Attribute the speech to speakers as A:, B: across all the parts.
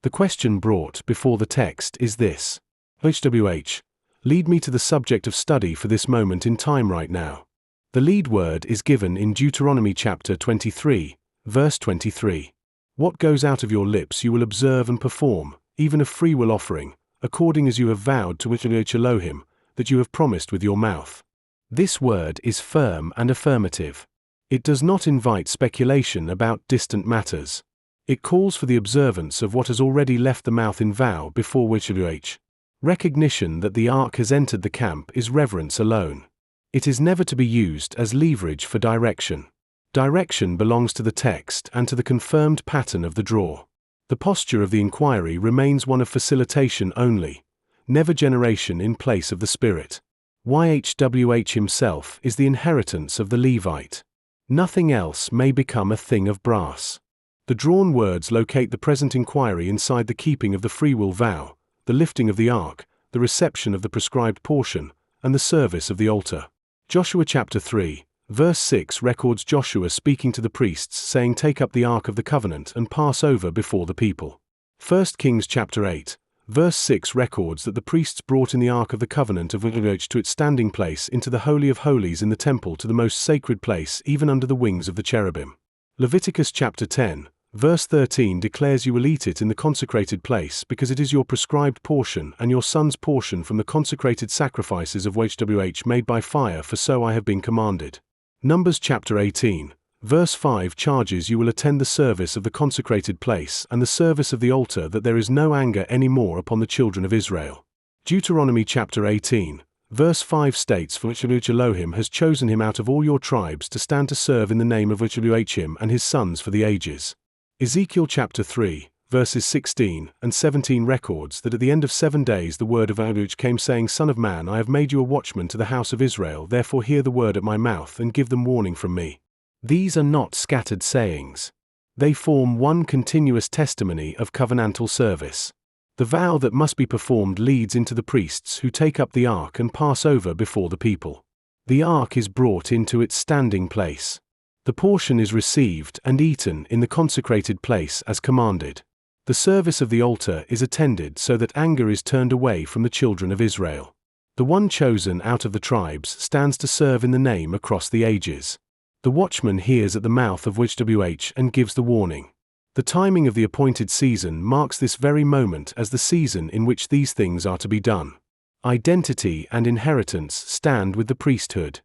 A: The question brought before the text is this: YHWH, lead me to the subject of study for this moment in time right now. The lead word is given in Deuteronomy chapter 23, verse 23. What goes out of your lips you will observe and perform, even a freewill offering, according as you have vowed to YHWH Elohim, that you have promised with your mouth. This word is firm and affirmative. It does not invite speculation about distant matters. It calls for the observance of what has already left the mouth in vow before YHWH. Recognition that the ark has entered the camp is reverence alone. It is never to be used as leverage for direction. Direction belongs to the text and to the confirmed pattern of the draw. The posture of the inquiry remains one of facilitation only, never generation in place of the Spirit. YHWH himself is the inheritance of the Levite. Nothing else may become a thing of brass. The drawn words locate the present inquiry inside the keeping of the freewill vow, the lifting of the ark, the reception of the prescribed portion, and the service of the altar. Joshua chapter 3, verse 6 records Joshua speaking to the priests saying, "Take up the ark of the covenant and pass over before the people." 1 Kings chapter 8, verse 6 records that the priests brought in the ark of the covenant of YHWH to its standing place into the Holy of Holies in the temple, to the most sacred place, even under the wings of the cherubim. Leviticus chapter 10, verse 13 declares, "You will eat it in the consecrated place, because it is your prescribed portion and your son's portion from the consecrated sacrifices of YHWH made by fire, for so I have been commanded." Numbers chapter 18, verse 5 charges, "You will attend the service of the consecrated place and the service of the altar, that there is no anger any more upon the children of Israel." Deuteronomy chapter 18, verse 5 states, "For YHWH Elohim has chosen him out of all your tribes to stand to serve in the name of YHWH him and his sons for the ages." Ezekiel chapter 3, verses 16 and 17 records that at the end of 7 days the word of YHWH came, saying, "Son of man, I have made you a watchman to the house of Israel, therefore hear the word at my mouth and give them warning from me." These are not scattered sayings. They form one continuous testimony of covenantal service. The vow that must be performed leads into the priests, who take up the ark and pass over before the people. The ark is brought into its standing place. The portion is received and eaten in the consecrated place as commanded. The service of the altar is attended so that anger is turned away from the children of Israel. The one chosen out of the tribes stands to serve in the name across the ages. The watchman hears at the mouth of YHWH and gives the warning. The timing of the appointed season marks this very moment as the season in which these things are to be done. Identity and inheritance stand with the priesthood.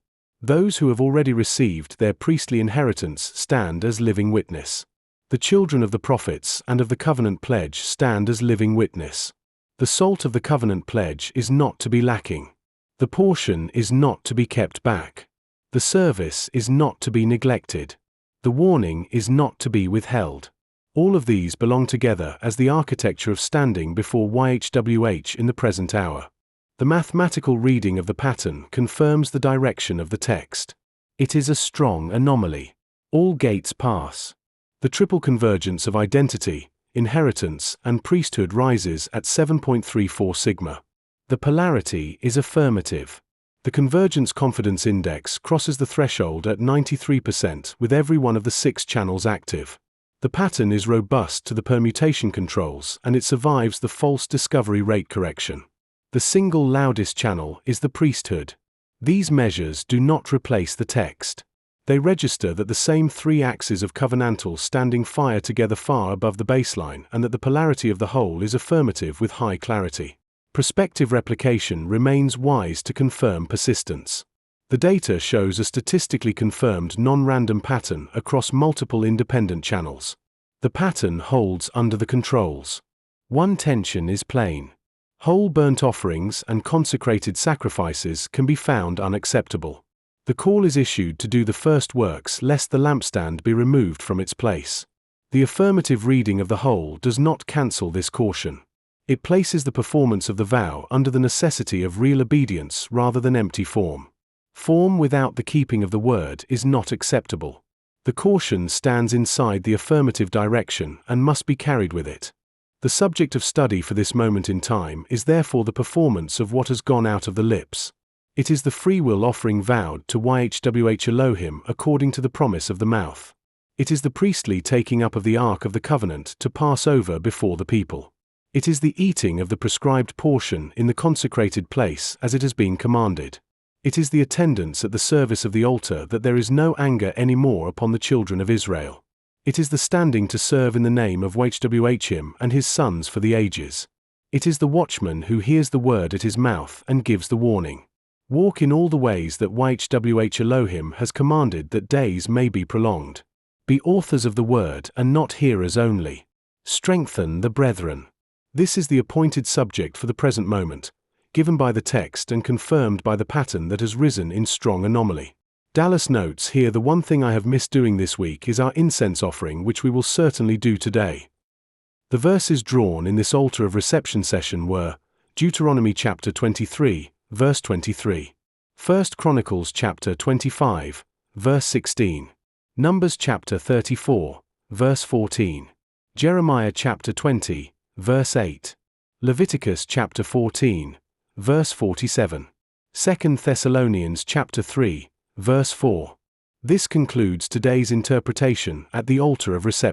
A: Those who have already received their priestly inheritance stand as living witness. The children of the prophets and of the covenant pledge stand as living witness. The salt of the covenant pledge is not to be lacking. The portion is not to be kept back. The service is not to be neglected. The warning is not to be withheld. All of these belong together as the architecture of standing before YHWH in the present hour. The mathematical reading of the pattern confirms the direction of the text. It is a strong anomaly. All gates pass. The triple convergence of identity, inheritance, and priesthood rises at 7.34 sigma. The polarity is affirmative. The convergence confidence index crosses the threshold at 93% with every one of the 6 channels active. The pattern is robust to the permutation controls, and it survives the false discovery rate correction. The single loudest channel is the priesthood. These measures do not replace the text. They register that the same 3 axes of covenantal standing fire together far above the baseline, and that the polarity of the whole is affirmative with high clarity. Prospective replication remains wise to confirm persistence. The data shows a statistically confirmed non-random pattern across multiple independent channels. The pattern holds under the controls. One tension is plain. Whole burnt offerings and consecrated sacrifices can be found unacceptable. The call is issued to do the first works lest the lampstand be removed from its place. The affirmative reading of the whole does not cancel this caution. It places the performance of the vow under the necessity of real obedience rather than empty form. Form without the keeping of the word is not acceptable. The caution stands inside the affirmative direction and must be carried with it. The subject of study for this moment in time is therefore the performance of what has gone out of the lips. It is the freewill offering vowed to YHWH Elohim according to the promise of the mouth. It is the priestly taking up of the Ark of the Covenant to pass over before the people. It is the eating of the prescribed portion in the consecrated place as it has been commanded. It is the attendance at the service of the altar that there is no anger any more upon the children of Israel. It is the standing to serve in the name of YHWH and his sons for the ages. It is the watchman who hears the word at his mouth and gives the warning. Walk in all the ways that YHWH Elohim has commanded that days may be prolonged. Be authors of the word and not hearers only. Strengthen the brethren. This is the appointed subject for the present moment, given by the text and confirmed by the pattern that has risen in strong anomaly. Dallas notes here, the one thing I have missed doing this week is our incense offering, which we will certainly do today. The verses drawn in this altar of reception session were Deuteronomy chapter 23, verse 23. 1 Chronicles chapter 25, verse 16. Numbers chapter 34, verse 14. Jeremiah chapter 20, verse 8. Leviticus chapter 14, verse 47. 2 Thessalonians chapter 3, verse 4. This concludes today's interpretation at the altar of reception.